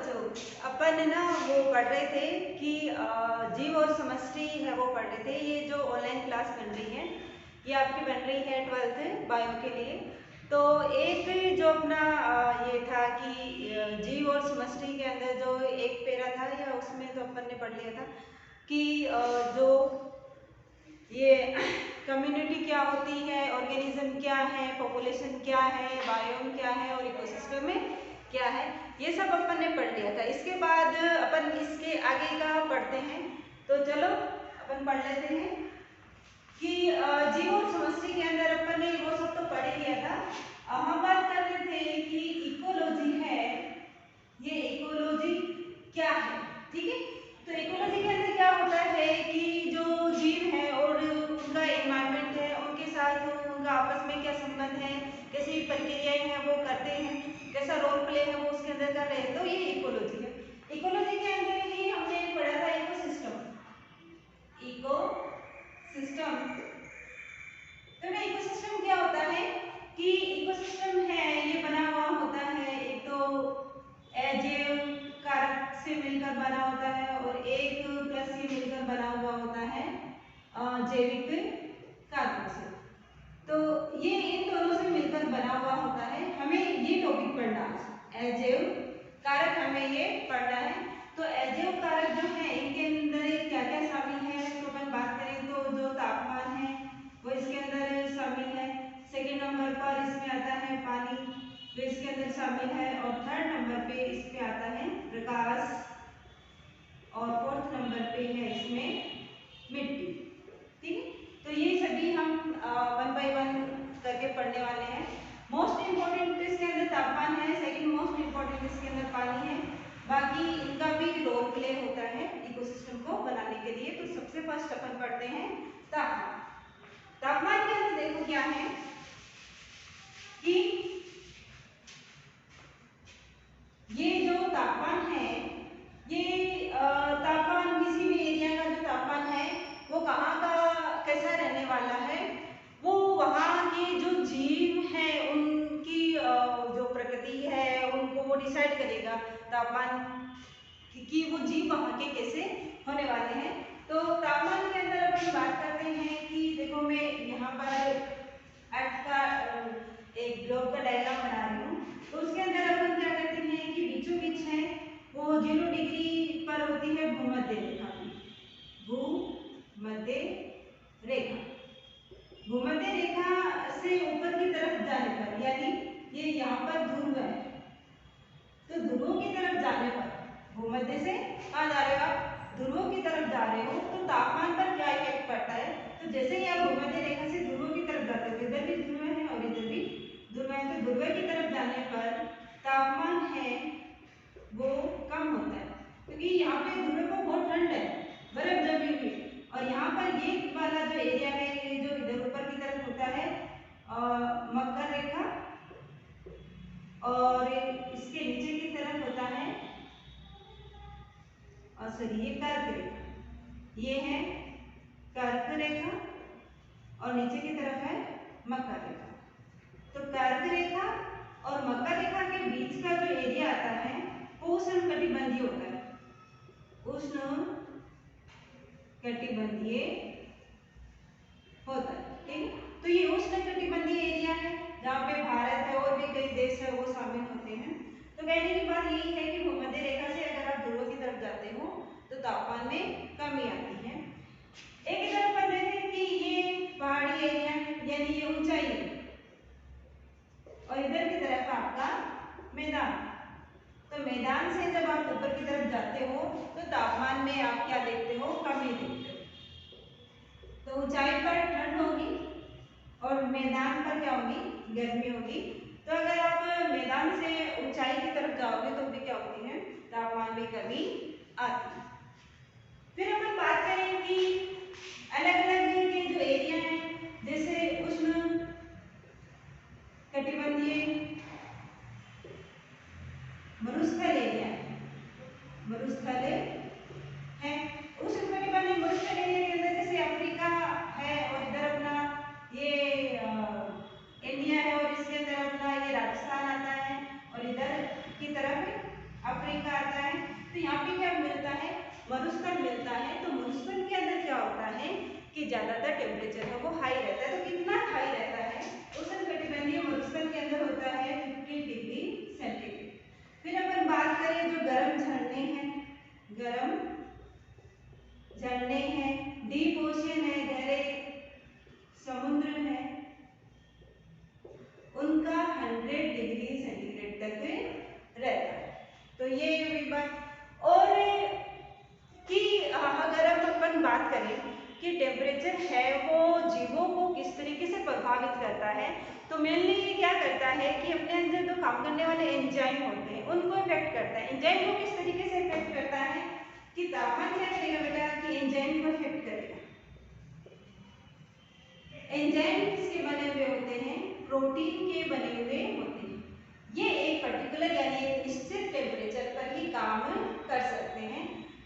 बच्चों, अपन ना वो पढ़ रहे थे कि जीव और समष्टि है वो पढ़ रहे थे। ये जो ऑनलाइन क्लास बन रही है ये आपकी बन रही है 12th बायो के लिए। तो एक जो अपना ये था कि जीव और समष्टि के अंदर जो एक पेरा था या उसमें तो अपन ने पढ़ लिया था कि जो ये कम्युनिटी क्या होती है, ऑर्गेनिज्म क्या है, पॉपुलेशन क्या है, बायोम क्या है और इकोसिस्टम में क्या है, ये सब अपन ने पढ़ लिया था। इसके बाद अपन इसके आगे का पढ़ते हैं। तो चलो अपन पढ़ लेते हैं कि जीव और समष्टि के अंदर अपन ने वो सब तो पढ़ ही लिया था। हम बात कर रहे थे कि इकोलॉजी है, ये इकोलॉजी क्या है, ठीक है। तो इकोलॉजी के अंदर क्या होता है कि जो जीव है और उनका एनवायरनमेंट है, उनके साथ उनका आपस में क्या संबंध है, कैसी प्रक्रियाएं हैं वो करते हैं, कैसा रोल प्ले है वो उसके अंदर कर रहे हैं, तो ये इकोलॉजी है। इकोलॉजी के अंदर ही हमने पढ़ा था इकोसिस्टम। इकोसिस्टम, तो ना इकोसिस्टम क्या होता है कि इकोसिस्टम है ये बना हुआ होता है, एक तो अजैव कारक से मिलकर बना होता है और एक प्लस से मिलकर बना हुआ होता है जैविक कारकों से। तो ये इन दोनों से मिलकर बना हुआ होता है। हमें ये टॉपिक पढ़ना है, अजैव कारक हमें ये पढ़ना है। तो अजैव कारक जो है इनके अंदर क्या क्या शामिल है, तो अपन बात करें तो जो तापमान है वो इसके अंदर शामिल है। सेकेंड नंबर पर इसमें आता है पानी, जो इसके अंदर शामिल है। और थर्ड नंबर पे इस पे आता है प्रकाश और फोर्थ नंबर पे है इसमें मिट्टी, ठीक है। तो ये सभी हम 1 बाय 1 करके पढ़ने वाले हैं। मोस्ट इंपोर्टेंट इसके अंदर तापमान है, सेकंड मोस्ट इंपोर्टेंट इसके अंदर पानी है, बाकी इनका भी रोल प्ले होता है इकोसिस्टम को बनाने के लिए। तो सबसे फर्स्ट अपन पढ़ते हैं तापमान। तापमान के अंदर देखो क्या है कि ये जो तापमान है, ये तापमान किसी भी एरिया का जो तापमान है वो कहाँ का कैसा रहने वाला है, वो वहाँ के जो जीव हैं उनकी जो प्रकृति है उनको वो डिसाइड करेगा तापमान कि वो जीव वहाँ के कैसे होने वाले हैं। तो तापमान के अंदर अपन बात करते हैं कि देखो मैं यहाँ पर अर्थ का एक ग्लोब का डायग्राम बना रही हूँ। तो उसके अंदर अपन क्या करते हैं कि बीचों बीच है वो 0 डिग्री पर होती है भूमध्य रेखा, भूमध्य रेखा। भूमध्य रेखा से ऊपर की तरफ जाने पर, यानी ये यहाँ पर ध्रुव है, तो ध्रुवों की तरफ जाने पर भूमध्य से कहाँ जा रहे हो आप, ध्रुवों की तरफ जा रहे हो, तो तापमान पर क्या इफेक्ट पड़ता है। तो जैसे ही आप भूमध्य रेखा से ध्रुवों की तरफ जाते हो, इधर भी ध्रुव है और इधर भी ध्रुव है, तो ध्रुव की तरफ जाने पर तापमान है वो कम होता है, क्योंकि यहाँ पे ध्रुव को बहुत ठंड है, बर्फ जमी हुई। और यहाँ पर ये वाला जो एरिया है, ये जो इधर ऊपर की तरफ होता है मकर रेखा, और इसके नीचे की तरफ होता है सॉरी ये कर्क रेखा, ये है कर्क रेखा और नीचे की तरफ है मकर रेखा। तो कर्क रेखा और मकर रेखा के बीच का जो एरिया आता है वो उष्णकटिबंधीय होता है, उष्णकटिबंधीय होता है, ठीक है। तो ये उष्णकटिबंधीय एरिया है जहाँ पे भारत है और भी कई देश है वो शामिल होते हैं। तो कहने की बात यही है कि भूमध्य रेखा से अगर आप ध्रुव की तरफ जाते हो तो तापमान में कमी आती है। एक इधर पर देखें कि ये पहाड़ी एरिया है, यानी ये ऊंचाई है, और इधर की तरफ आपका मैदान। तो मैदान से जब आप ऊपर की तरफ जाते हो तो तापमान में आप क्या देखते हो, कमी देखते हो। तो ऊंचाई पर ठंड होगी और मैदान पर क्या होगी, गर्मी होगी। तो अगर आप मैदान से ऊंचाई की तरफ जाओगे तो भी क्या होती है, तापमान में कमी आती है। फिर अपन बात करें कि अलग अलग के जो एरिया हैं, जैसे उष्ण कटिबंधीय मरुस्थल एरिया है, मरुस्थल है। उष्ण कटिबंधीय मरुस्थल एरिया के अंदर जैसे अफ्रीका है और इधर अपना ये इंडिया है और इसके अंदर अपना ये राजस्थान आता है और इधर की तरफ अफ्रीका आता है। तो यहाँ पे क्या मिलता है, मरुस्थल मिलता है। तो मरुस्थल के अंदर क्या होता है कि ज्यादातर टेम्परेचर है वो हाई रहता है। तो कितना हाई रहता है, उष्णकटिबंधीय मरुस्थल के अंदर होता है 50 डिग्री सेंटीग्रेड। फिर अपन बात करें जो गर्म झरने हैं, गर्म झरने हैं, डीप ओशन है, गहरे समुद्र है, उनका 100 डिग्री सेंटीग्रेड तक रहता है। तो ये हुई बात। और कि अगर अपन बात करें कि टेम्परेचर है वो जीवों को किस तरीके से प्रभावित करता है, तो मेनली ये क्या करता है कि अपने अंदर जो काम करने वाले एंजाइम होते हैं उनको इफेक्ट करता है। एंजाइम को किस तरीके से इफेक्ट करता है कि तापमान क्या करेगा बेटा कि एंजाइम को इफेक्ट करेगा। एंजाइम किसके बने हुए होते हैं, प्रोटीन के बने हुए होते हैं। ये एक पर्टिकुलर यानी एक निश्चित टेम्परेचर पर ही काम कर सकते हैं।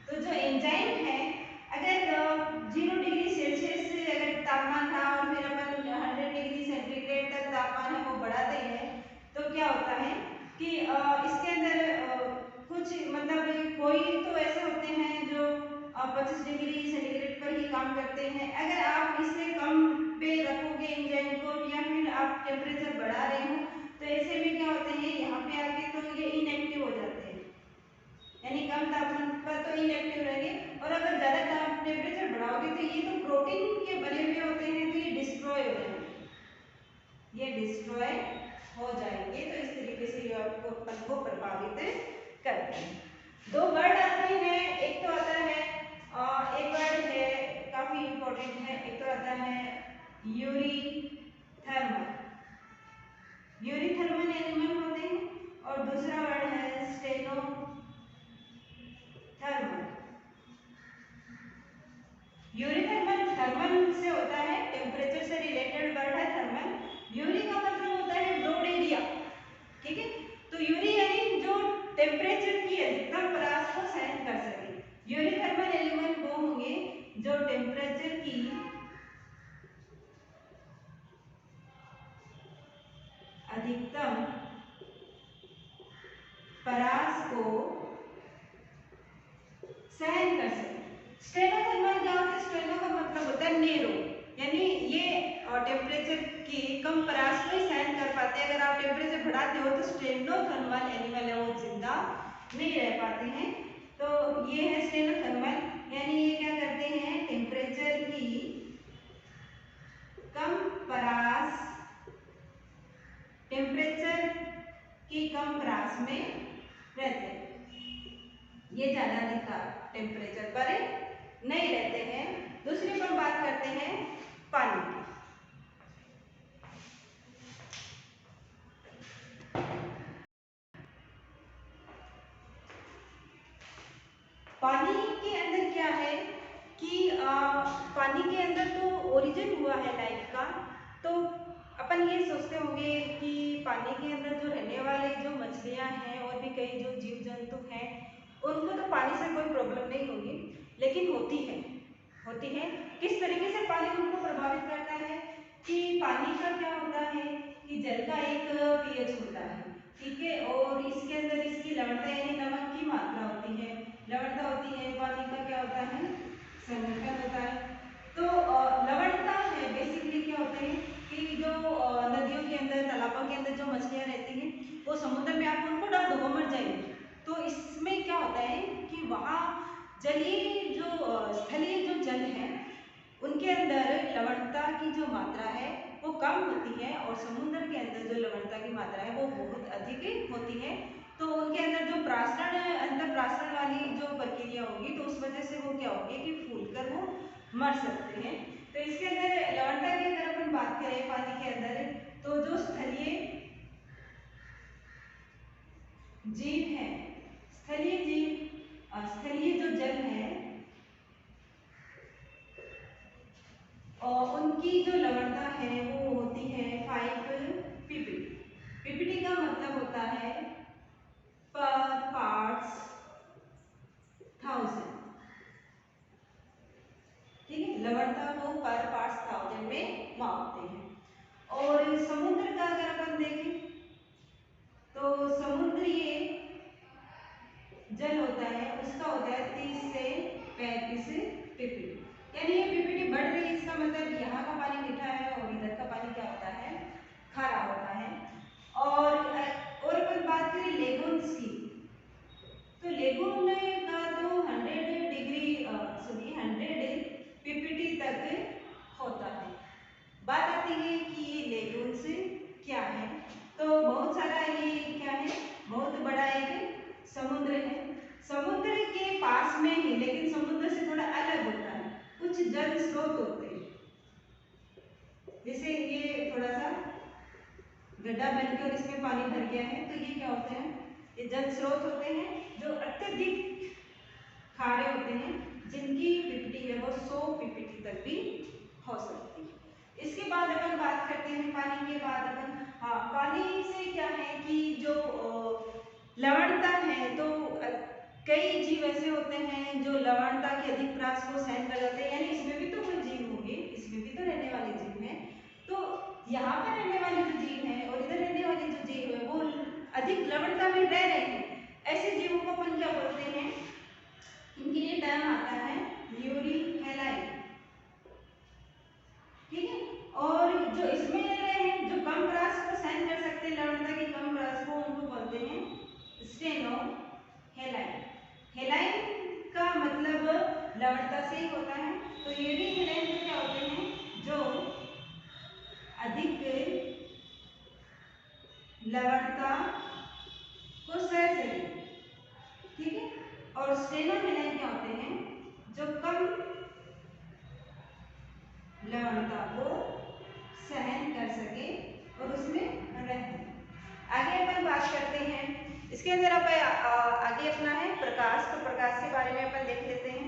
तो जो एंजाइम है, अगर 0 डिग्री सेल्सियस से अगर तापमान था और फिर अपन 100 डिग्री सेंटीग्रेड तक तापमान है वो बढ़ाते हैं, तो क्या होता है कि इसके अंदर कुछ मतलब कोई तो ऐसे होते हैं जो 25 डिग्री सेंटीग्रेड पर ही काम करते हैं। अगर आप इससे कम पे रखोगे एंजाइम को या फिर आप टेम्परेचर बढ़ा रहे हो, तो ऐसे में क्या होते हैं यहाँ पे आके तो ये इनएक्टिव हो जाते हैं, यानी कम तापमान पर तो इनएक्टिव रहेंगे। और अगर ज़्यादा टेम्परेचर बढ़ाओगे तो ये तो प्रोटीन के बने हुए होते हैं, तो ये डिस्ट्रॉय हो जाएंगे, ये डिस्ट्रॉय हो जाएंगे। तो इस तरीके से ये आपको अपन को प्रभावित करते हैं। दो वर्ड आते हैं, एक तो आता है एक वर्ड है काफी इंपॉर्टेंट है, एक तो आता है यूरीथर्मल, यूरीथर्मल एलिमेंट होते हैं, और दूसरा वर्ड है स्टेनोथर्मल। यूरीथर्मल थर्मल से होता है, टेम्परेचर से रिलेटेड वर्ड है थर्मल। यूरी का मतलब होता है ब्रॉड एरिया, ठीक है। तो यूरी यानी जो टेम्परेचर की अधिकतम परास को सहन कर सके। यूरीथर्मल एलिमेंट वो होंगे जो टेम्परेचर की अधिकतम परास को सहन कर सके। स्टेनोथर्मल क्या होता है, स्टेनो का मतलब होता है नेरो, यानी ये टेम्परेचर की कम परास को ही सहन कर पाते हैं। अगर आप टेम्परेचर बढ़ाते हो तो स्टेनोथर्मल एनिमल है वो जिंदा नहीं रह पाते हैं। तो ये है स्टेनोथर्मल, यानी ये क्या करते हैं टेम्परेचर की कम परास, टेम्परेचर की कम परास में रहते हैं, ये ज्यादा अधिक टेम्परेचर पर नहीं रहते हैं। दूसरी पर बात करते हैं पानी की। पानी के अंदर क्या है कि पानी के अंदर तो ओरिजिन हुआ है लाइफ का। तो अपन ये सोचते होंगे कि पानी के अंदर जो रहने वाले जो मछलियां हैं और भी कई जो जीव जंतु हैं उनको तो पानी से कोई प्रॉब्लम नहीं होगी, लेकिन होती है। किस तरीके से पानी उनको प्रभावित करता है कि पानी का क्या होता है कि जल का एक पीएच होता है, ठीक है, और इसके अंदर इसकी लवणता यानी नमक की मात्रा होती है, लवणता होती है। पानी का क्या होता है संघटन होता है। तो लवणता है बेसिकली क्या होते हैं कि जो नदियों के अंदर तालाबों के अंदर जो मछलियां रहती हैं वो समुद्र में आप उनको डाल दो वो मर जाएंगी। तो इसमें क्या होता है कि वहाँ जलीय जो स्थलीय जो जल है उनके अंदर लवणता की जो मात्रा है वो कम होती है, और समुद्र के अंदर जो लवणता की मात्रा है वो बहुत अधिक होती है। तो उनके अंदर जो प्रासरण अंतर प्रासरण वाली जो प्रक्रिया होगी तो उस वजह से वो क्या होगी कि फूलकर वो मर सकते हैं। तो इसके अंदर लवणता की अगर अपन बात करें पानी के अंदर, तो जो स्थलीय जीव है, स्थलीय जीव स्थलीय जो जल है और उनकी जो लवणता है वो होती है 5 पीपीटी। पीपीटी का मतलब होता है पर पार्ट्स 1000, ठीक है, लवणता को पर पार्ट्स 1000 में मापते हैं। और समुद्र का अगर अपन देखें तो समुद्रीय समुद्र है, समुद्र के पास में ही लेकिन समुद्र से थोड़ा अलग होता है, कुछ जल स्रोत होते हैं। जैसे ये थोड़ा सा गड्ढा बनकर इसमें पानी भर गया है, तो ये क्या होते हैं, ये जल स्रोत होते हैं जो अत्यधिक खारे होते हैं, जिनकी पीपीटी है वो 100 पीपीटी तक भी हो सकती है। इसके बाद अपन बात करते हैं पानी के बाद अपन, हाँ, पानी से क्या है कि जो लवणता है, तो कई जीव ऐसे होते हैं जो लवणता की अधिक प्रास को सहन कर जाते हैं, यानी इसमें भी तो कोई जीव होंगे, इसमें भी तो रहने वाले जीव हैं। तो यहाँ पर रहने वाले जो जीव हैं और इधर रहने वाले जो जीव है वो अधिक लवणता में रह रहे हैं, ऐसे जीवों को अपन क्या बोलते हैं, इनके लिए टर्म आता है यूरी हेलाइन, ठीक है। और जो इसमें रह रहे हैं, जो कम प्रास को सहन कर सकते हैं, लवणता की कम प्रास को, उनको बोलते हैं स्टेनो हेलाइन। हेलाइन का मतलब लवणता से ही होता है, तो ये भी हेलाइन में क्या होते हैं, जो अधिक लवणता को सह सके, ठीक है। और स्टेनो हेलाइन क्या होते हैं, जो कम लवणता को सहन कर सके और उसमें रहे। आगे अपन बात करते हैं, इसके अंदर अपन आगे अपना है प्रकाश, तो प्रकाश के बारे में अपन देख लेते हैं।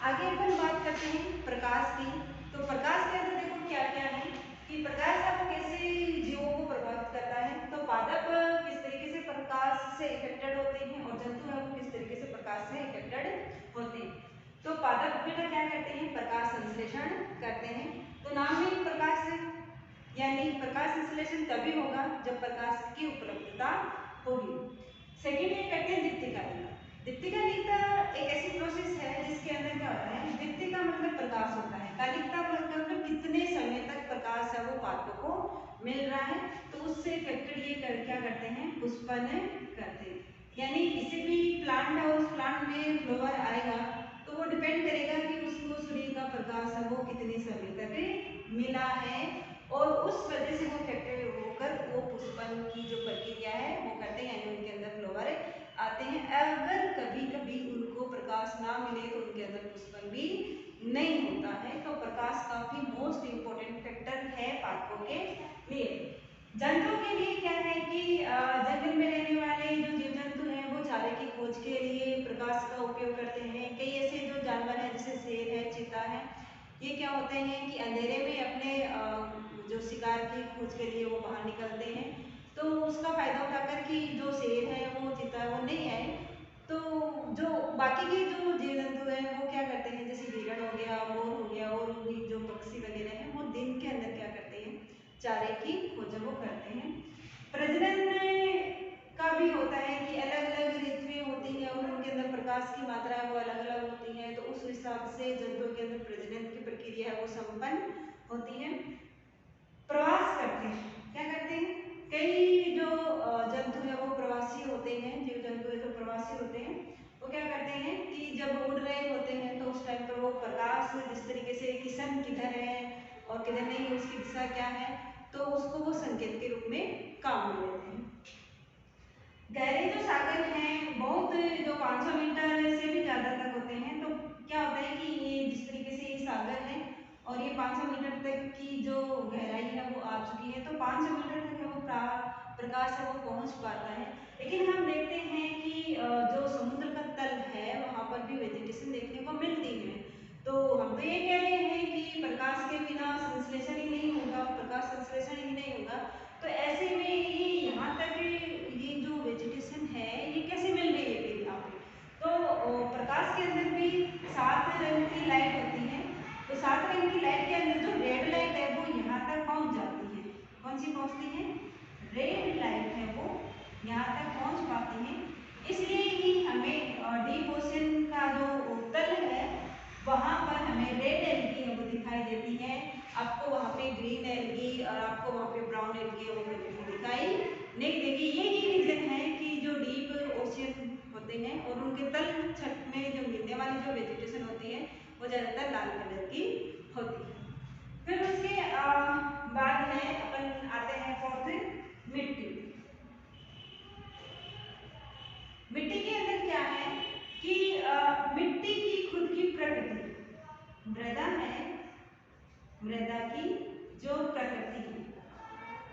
आगे अपन बात करते हैं प्रकाश की, तो प्रकाश के अंदर देखो क्या क्या है कि प्रकाश आपको कैसे जीवों को प्रभावित करता है, तो पादप किस तरीके से प्रकाश से इफेक्टेड होते हैं और जंतु है वो किस तरीके से प्रकाश से इफेक्टेड होते हैं। तो पादप बेटा क्या करते हैं, प्रकाश संश्लेषण करते हैं, तो नाम में प्रकाश है, यानी प्रकाश संश्लेषण तभी होगा जब प्रकाश की उपलब्धता होगी। सेकेंड ये करते हैं दीप्तिकालिका। दीप्तिकालिका एक ऐसी प्रोसेस है जिसके अंदर क्या होता है, दीप्ति का मतलब प्रकाश होता है, कालिकता मतलब कितने समय तक प्रकाश है वो पादपों को मिल रहा है, तो उससे इफेक्टेड ये क्या करते हैं, पुष्पन करते हैं। यानी किसी भी प्लांट है और उस प्लांट में फ्लावर आएगा तो वो डिपेंड करेगा कि उसको सूर्य का प्रकाश है वो कितने समय तक मिला है, और उस वजह से वो इफेक्टेड होकर वो पुष्पन की जो प्रक्रिया है वो करते हैं, यानी उनके अंदर फ्लावर आते हैं। अगर कभी कभी उनको प्रकाश ना मिले तो उनके अंदर पुष्पन भी नहीं होता है, तो प्रकाश काफी मोस्ट इम्पोर्टेंट फैक्टर है पादपों के लिए। जंतुओं के लिए क्या है कि जंगल में रहने वाले जो जीव जंतु हैं वो चारे की खोज के लिए प्रकाश का उपयोग करते हैं। कई ऐसे जो जानवर हैं जैसे शेर है, चीता है, ये क्या होते हैं कि अंधेरे में अपने जो शिकार की खोज के लिए वो बाहर निकलते हैं, तो उसका फायदा उठाकर कि जो शेर है वो चीता वो नहीं आए, तो जो बाकी के जो जीव जंतु हैं वो क्या करते हैं, जैसे हिरण हो गया, मोर हो गया, और भी जो पक्षी वगैरह हैं वो दिन के अंदर क्या करते हैं, चारे की खोज वो करते हैं। प्रजनन का भी होता है कि अलग अलग ऋतुएं होती हैं और उनके अंदर प्रकाश की मात्रा है वो अलग अलग होती है, तो उस हिसाब से जंतुओं के अंदर प्रजनन की प्रक्रिया है वो संपन्न होती है। प्रवास करते हैं, क्या करते हैं, कई जो जंतु है वो प्रवासी होते हैं, जीव जंतु है जो प्रवासी होते हैं, वो क्या करते हैं कि जब उड़ रहे होते हैं तो उस टाइम पर वो प्रकाश जिस तरीके से किसन किधर है और किधर नहीं, उसकी दिशा क्या है, तो उसको वो संकेत के रूप में काम में लेते हैं। गहरे जो सागर हैं बहुत जो 500 मीटर से भी ज़्यादा तक होते हैं, तो क्या होता है कि ये जिस तरीके से ये सागर है और ये 500 मीटर तक की जो गहराई है वो आ चुकी है, तो 500 मीटर तक वो प्रकाश है वो पहुंच पाता है। लेकिन हम देखते हैं कि जो समुद्र का तल है वहाँ पर भी वेजिटेशन देखने को मिलती है, तो हम तो ये कह रहे हैं कि प्रकाश के बिना संश्लेषण ही नहीं होगा, प्रकाश संश्लेषण ही नहीं होगा, तो ऐसे में ये यहाँ तक ये जो वेजिटेशन है ये कैसे मिल रही है फिर यहाँ पे, तो प्रकाश के अंदर भी 7 रंग की लाइट होती है, तो 7 रंग की लाइट के अंदर जो रेड लाइट है वो यहाँ तक पहुँच जाती है। कौन सी पहुँचती है, रेड लाइट है वो यहाँ तक पहुँच पाती है, इसलिए ही हमें डीप ओशन का जो तल है वहाँ पर हमें रेड एल्गी है वो दिखाई देती है, आपको वहाँ पे ग्रीन एल्गी और आपको वहाँ पे ब्राउन एल्गी है वो दिखाई नहीं देगी। यही रीजन है कि जो डीप ओशियन होते हैं और उनके तल छत में जो मिलने वाली जो वेजिटेशन होती है वो ज़्यादातर लाल कलर की होती है। फिर उसके की जो प्रकृति है,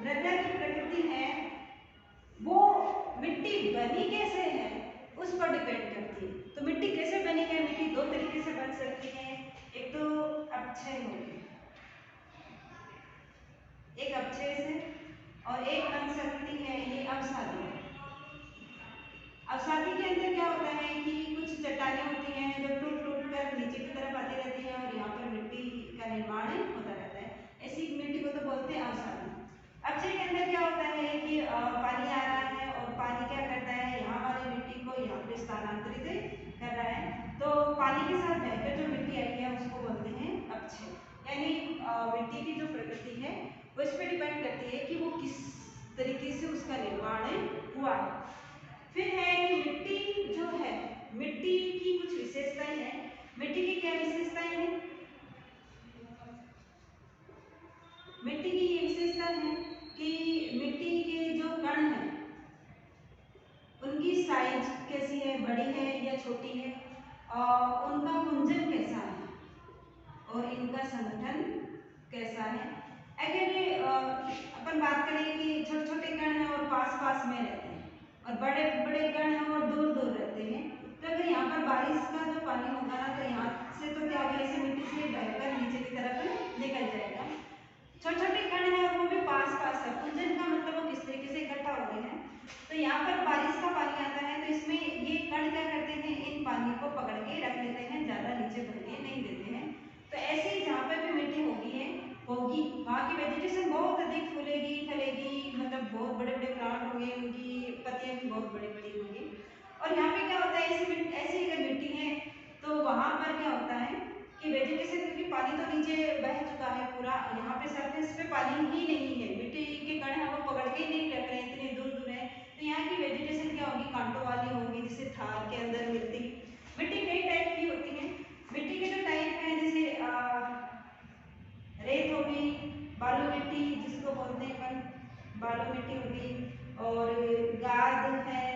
मृदा की प्रकृति है वो मिट्टी बनी कैसे है उस पर डिपेंड करती है। तो मिट्टी कैसे बनी है, मिट्टी दो तरीके से बन सकती है। एक तो अपक्षय हो गया, एक अपक्षय से, और एक बन सकती है ये अवसादी। अवसादी के अंदर क्या होता है कि कुछ चट्टानें होती हैं जो टूट टूट कर नीचे की तरफ आती रहती हैं और यहाँ पर मिट्टी का निर्माण होता रहता है। ऐसी मिट्टी को तो बोलते हैं अवसादी। अक्षय के अंदर क्या होता है कि पानी आ रहा है और पानी क्या करता है, यहाँ वाली मिट्टी को यहाँ पे स्थानांतरित कर रहा है, तो पानी के साथ बहकर जो मिट्टी आई है उसको बोलते हैं अक्षय। यानी मिट्टी की जो प्रकृति है वो इस पर डिपेंड करती है कि वो किस तरीके से उसका निर्माण हुआ है। फिर है कि मिट्टी जो है, मिट्टी की कुछ विशेषताएं हैं। मिट्टी की क्या विशेषताएं हैं, मिट्टी की ये विशेषता है कि मिट्टी के जो कण हैं उनकी साइज कैसी है, बड़ी है या छोटी है, और उनका पुंजन कैसा है और इनका संगठन कैसा है। अगर अपन बात करें कि छोटे छोटे कण हैं और पास पास में रहते हैं और बड़े बड़े कण हैं और दूर दूर रहते हैं, तो अगर यहाँ पर बारिश का जो पानी होगा ना तो यहाँ से तो क्या होगा, इसे मिट्टी से बहकर नीचे की तरफ निकल जाएगा। छोटे छोटे कण हैं और वो भी पास पास है, पुंजन का मतलब वो किस तरीके से इकट्ठा हो रहे हैं। तो यहाँ पर बारिश का पानी आता है तो इसमें ये कण क्या करते हैं, इन पानी को पकड़ के रख लेते हैं, ज्यादा नीचे बहने नहीं देते हैं। तो ऐसे ही जहाँ पर भी मिट्टी होगी वहाँ की वेजिटेशन बहुत अधिक फूलेगी फलेगी, मतलब बहुत बड़े बड़े प्लांट होंगे, उनकी पत्तियां भी बहुत बड़ी बड़ी होंगी। और यहाँ पे क्या होता है, ऐसी अगर मिट्टी है तो वहाँ पर क्या होता है कि वेजिटेशन, क्योंकि पानी तो नीचे बह चुका है पूरा, यहाँ पे सरफेस पे पानी ही नहीं है, मिट्टी के कण है वो पकड़ के नहीं रख रहे हैं, इतने दूर दूर है, तो यहाँ की वेजिटेशन क्या होगी, कांटों वाली होगी, जिसे थार के अंदर मिलती। मिट्टी कई टाइप की होती है। मिट्टी के जो टाइप है जैसे रेत होगी, बालू मिट्टी जिसको बोलते हैं अपन, बालू मिट्टी होगी, और गाद है,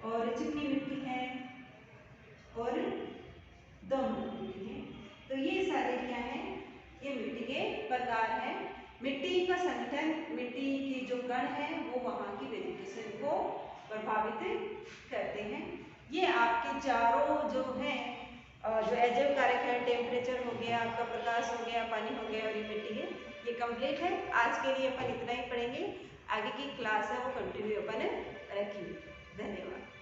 और चिकनी मिट्टी है, और दोमट मिट्टी है। तो ये सारे क्या है, ये मिट्टी के प्रकार हैं। मिट्टी का संगठन, मिट्टी की जो कण है वो वहाँ की वेजिटेशन को प्रभावित करते हैं। ये आपके चारों जो है जो एजैव कारक है, टेम्परेचर हो गया, आपका प्रकाश हो गया, पानी हो गया और ये मिट्टी है, ये कंप्लीट है। आज के लिए अपन इतना ही पढ़ेंगे, आगे की क्लास है वो कंटिन्यू अपन रखेंगे। धन्यवाद।